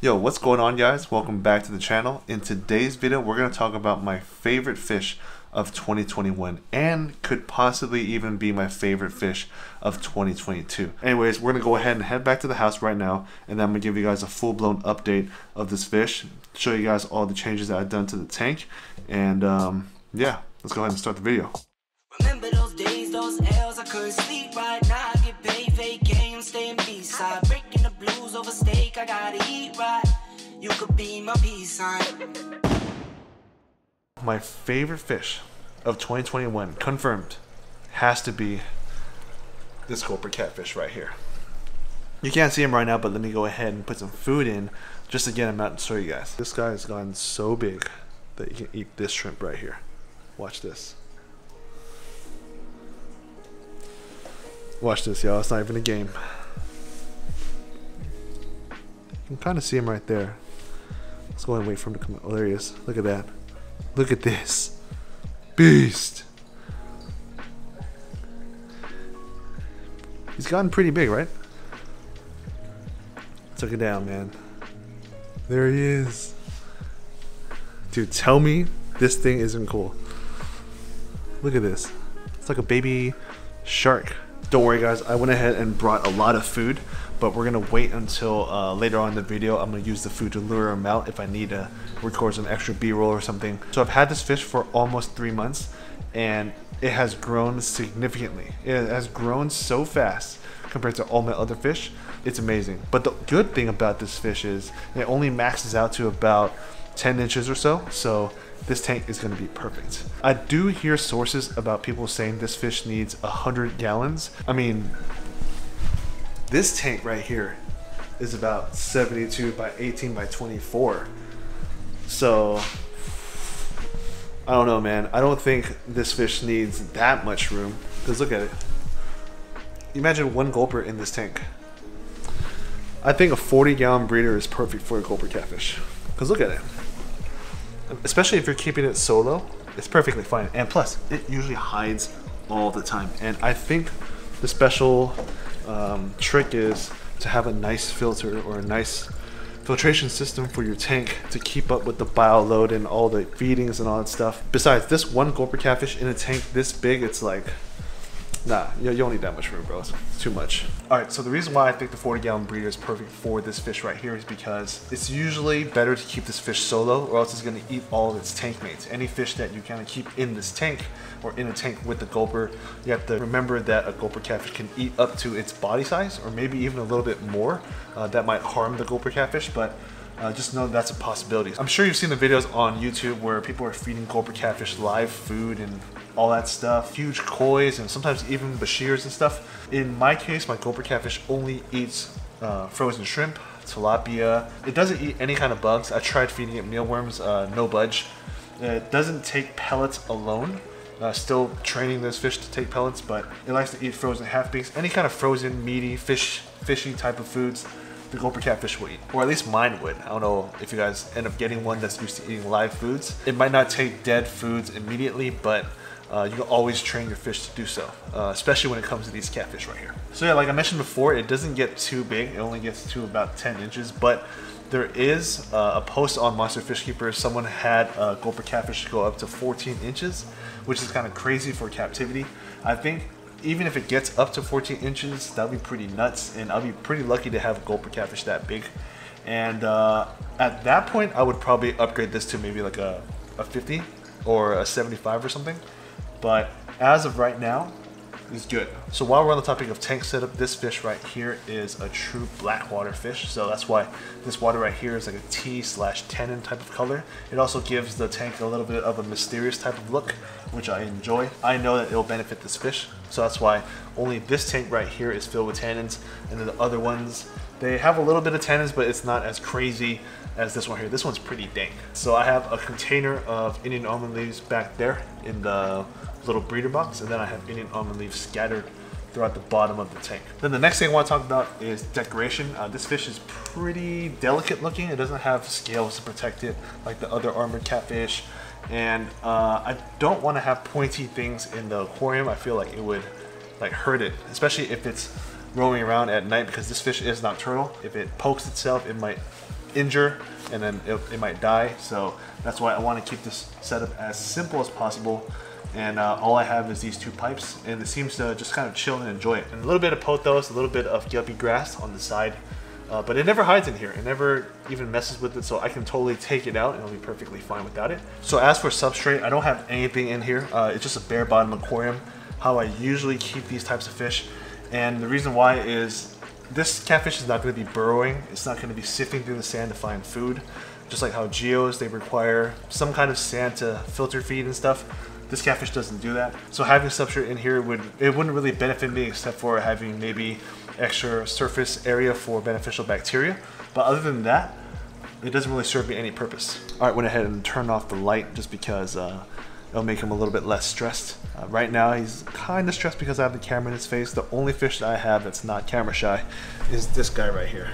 Yo, what's going on, guys? Welcome back to the channel. In today's video, we're going to talk about my favorite fish of 2021 and could possibly even be my favorite fish of 2022. Anyways, we're going to go ahead and head back to the house right now, and then I'm going to give you guys a full-blown update of this fish, show you guys all the changes that I've done to the tank, and yeah, let's go ahead and start the video. Remember those days, those L's, I couldn't sleep right now. I get paid, fake game, staying B-side. Breaking the blues over steak, I gotta eat right. You could be my peace sign. My favorite fish of 2021, confirmed, has to be this Gulper Catfish right here. You can't see him right now, but let me go ahead and put some food in just to get him out and show you guys. This guy has gotten so big that you can eat this shrimp right here. Watch this. Watch this, y'all. It's not even a game. You can kind of see him right there. Let's go ahead and wait for him to come out. Oh, there he is. Look at that. Look at this. Beast. He's gotten pretty big, right? Took it down, man. There he is. Dude, tell me this thing isn't cool. Look at this. It's like a baby shark. Don't worry, guys, I went ahead and brought a lot of food, but we're gonna wait until later on in the video. I'm gonna use the food to lure him out if I need to record some extra B-roll or something. So I've had this fish for almost 3 months, and it has grown significantly. It has grown so fast compared to all my other fish. It's amazing. But the good thing about this fish is it only maxes out to about 10 inches or so, so this tank is going to be perfect. I do hear sources about people saying this fish needs 100 gallons. I mean, this tank right here is about 72 by 18 by 24. So, I don't know, man. I don't think this fish needs that much room. Because look at it. Imagine one gulper in this tank. I think a 40-gallon breeder is perfect for a Gulper Catfish. Because look at it. Especially if you're keeping it solo, it's perfectly fine. And plus, it usually hides all the time. And I think the special trick is to have a nice filter or a nice filtration system for your tank to keep up with the bio load and all the feedings and all that stuff. Besides, this one Gulper Catfish in a tank this big, it's like, nah, you don't need that much room, bro. It's too much. Alright, so the reason why I think the 40-gallon breeder is perfect for this fish right here is because it's usually better to keep this fish solo, or else it's going to eat all of its tank mates. Any fish that you kind of keep in this tank or in a tank with the gulper, you have to remember that a Gulper Catfish can eat up to its body size, or maybe even a little bit more. That might harm the Gulper Catfish, but just know that's a possibility. I'm sure you've seen the videos on YouTube where people are feeding Gulper Catfish live food and all that stuff, huge kois and sometimes even bashirs and stuff. In my case, my Gulper Catfish only eats frozen shrimp, tilapia. It doesn't eat any kind of bugs. I tried feeding it mealworms, no budge. It doesn't take pellets alone. Still training this fish to take pellets, but it likes to eat frozen half beaks, any kind of frozen, meaty, fishy type of foods. The Gulper Catfish will eat, or at least mine would. I don't know if you guys end up getting one that's used to eating live foods. It might not take dead foods immediately, but you can always train your fish to do so, especially when it comes to these catfish right here. So yeah, like I mentioned before, it doesn't get too big. It only gets to about 10 inches, but there is a post on Monster Fish Keeper. Someone had a Gulper Catfish go up to 14 inches, which is kind of crazy for captivity. I think even if it gets up to 14 inches, that'll be pretty nuts, and I'll be pretty lucky to have a Gulper Catfish that big. And at that point, I would probably upgrade this to maybe like a 50 or a 75 or something. But as of right now, it's good. So while we're on the topic of tank setup, this fish right here is a true black water fish. So that's why this water right here is like a tea/tannin type of color. It also gives the tank a little bit of a mysterious type of look, which I enjoy. I know that it'll benefit this fish. So that's why only this tank right here is filled with tannins. And then the other ones, they have a little bit of tannins, but it's not as crazy as this one here. This one's pretty dank. So I have a container of Indian almond leaves back there in the little breeder box, and then I have Indian almond leaves scattered throughout the bottom of the tank. Then the next thing I want to talk about is decoration. This fish is pretty delicate looking. It doesn't have scales to protect it like the other armored catfish, and I don't want to have pointy things in the aquarium. I feel like it would like hurt it, especially if it's roaming around at night, because this fish is nocturnal. If it pokes itself, it might injure and then it might die. So that's why I want to keep this setup as simple as possible. And all I have is these 2 pipes, and it seems to just kind of chill and enjoy it. And a little bit of pothos, a little bit of guppy grass on the side, but it never hides in here. It never even messes with it, so I can totally take it out and it'll be perfectly fine without it. So as for substrate, I don't have anything in here. It's just a bare bottom aquarium, how I usually keep these types of fish. And the reason why is this catfish is not going to be burrowing. It's not going to be sifting through the sand to find food. Just like how geos, they require some kind of sand to filter feed and stuff. This catfish doesn't do that. So having substrate in here wouldn't really benefit me, except for having maybe extra surface area for beneficial bacteria. But other than that, it doesn't really serve me any purpose. All right, went ahead and turned off the light just because it'll make him a little bit less stressed. Right now, he's kind of stressed because I have the camera in his face. The only fish that I have that's not camera shy is this guy right here.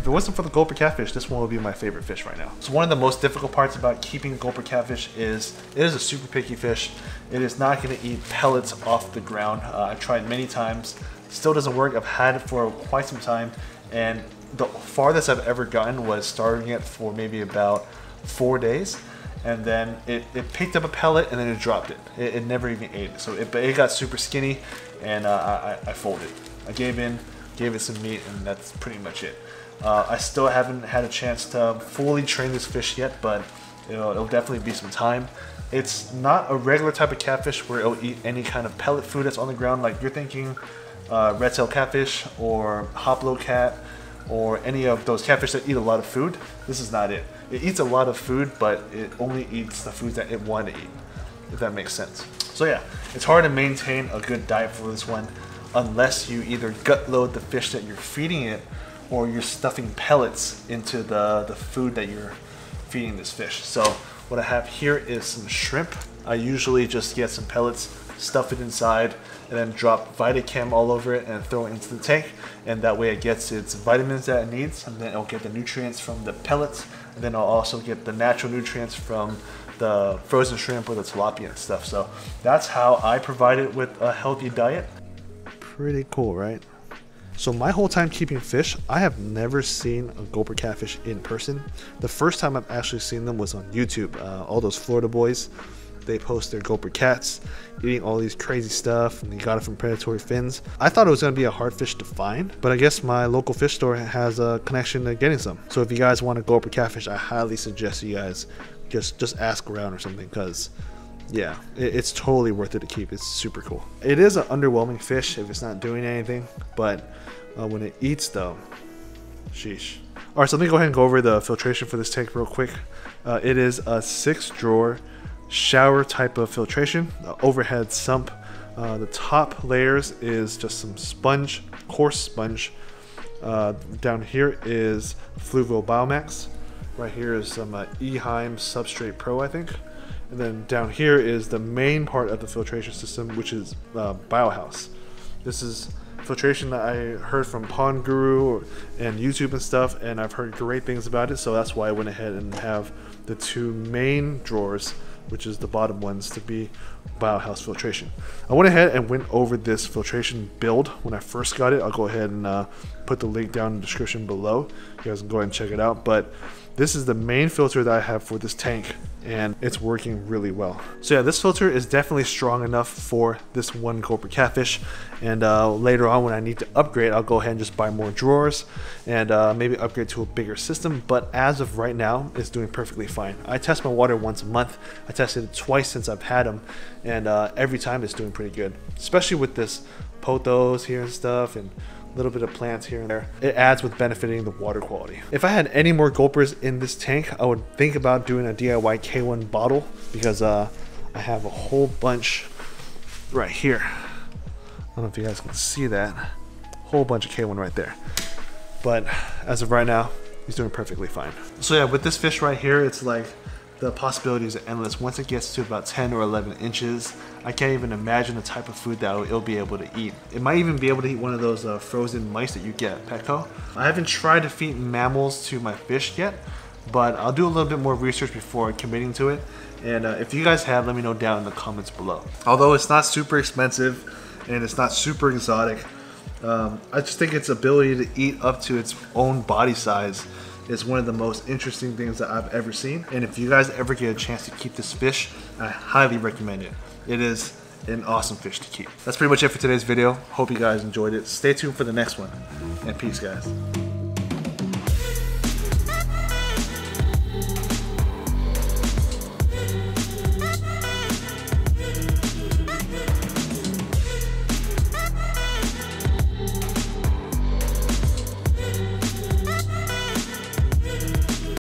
If it wasn't for the Gulper Catfish, this one would be my favorite fish right now. So one of the most difficult parts about keeping Gulper Catfish is it is a super picky fish. It is not going to eat pellets off the ground. I've tried many times. Still doesn't work. I've had it for quite some time, and the farthest I've ever gotten was starving it for maybe about 4 days, and then it picked up a pellet and then it dropped it. It never even ate it. So it got super skinny, and I folded. I gave in, gave it some meat, and that's pretty much it. I still haven't had a chance to fully train this fish yet, but it'll definitely be some time. It's not a regular type of catfish where it'll eat any kind of pellet food that's on the ground, like you're thinking red tail catfish or hoplo cat or any of those catfish that eat a lot of food. This is not it. It eats a lot of food, but it only eats the foods that it wants to eat, if that makes sense. So yeah, it's hard to maintain a good diet for this one unless you either gut load the fish that you're feeding it, or you're stuffing pellets into the food that you're feeding this fish. So what I have here is some shrimp. I usually just get some pellets, stuff it inside, and then drop Vitachem all over it and throw it into the tank. And that way it gets its vitamins that it needs, and then it'll get the nutrients from the pellets, and then I'll also get the natural nutrients from the frozen shrimp or the tilapia and stuff. So that's how I provide it with a healthy diet. Pretty cool, right? So my whole time keeping fish, I have never seen a Gulper Catfish in person. The first time I've actually seen them was on YouTube. All those Florida boys, they post their Gulper cats eating all these crazy stuff, and they got it from predatory fins. I thought it was going to be a hard fish to find, but I guess my local fish store has a connection to getting some. So if you guys want a Gulper Catfish, I highly suggest you guys just ask around or something, because yeah, it's totally worth it to keep. It's super cool. It is an underwhelming fish if it's not doing anything, but when it eats though, sheesh. All right, so let me go ahead and go over the filtration for this tank real quick. It is a 6-drawer shower type of filtration, overhead sump. The top layers is just some sponge, coarse sponge. Down here is Fluvial Biomax. Right here is some Eheim Substrate Pro, I think. And then down here is the main part of the filtration system, which is Biohouse. This is filtration that I heard from Pond Guru and YouTube and stuff, and I've heard great things about it, so that's why I went ahead and have the 2 main drawers, which is the bottom ones, to be Biohouse filtration. I went ahead and went over this filtration build when I first got it. I'll go ahead and put the link down in the description below. You guys can go ahead and check it out, but this is the main filter that I have for this tank, and it's working really well. So yeah, this filter is definitely strong enough for this one Gulper Catfish, and later on when I need to upgrade, I'll go ahead and just buy more drawers and maybe upgrade to a bigger system. But as of right now, it's doing perfectly fine. I test my water once a month. I tested it twice since I've had them, and every time it's doing pretty good, especially with this pothos here and stuff, and a little bit of plants here and there. It adds with benefiting the water quality. If I had any more Gulpers in this tank, I would think about doing a DIY K1 bottle, because I have a whole bunch right here. I don't know if you guys can see that. Whole bunch of K1 right there. But as of right now, he's doing perfectly fine. So yeah, with this fish right here, it's like the possibilities are endless. Once it gets to about 10 or 11 inches, I can't even imagine the type of food that it'll be able to eat. It might even be able to eat one of those frozen mice that you get at Petco. I haven't tried to feed mammals to my fish yet, but I'll do a little bit more research before committing to it. And if you guys have, let me know down in the comments below. Although it's not super expensive and it's not super exotic, I just think its ability to eat up to its own body size is one of the most interesting things that I've ever seen. And if you guys ever get a chance to keep this fish, I highly recommend it. It is an awesome fish to keep. That's pretty much it for today's video. Hope you guys enjoyed it. Stay tuned for the next one. And peace, guys.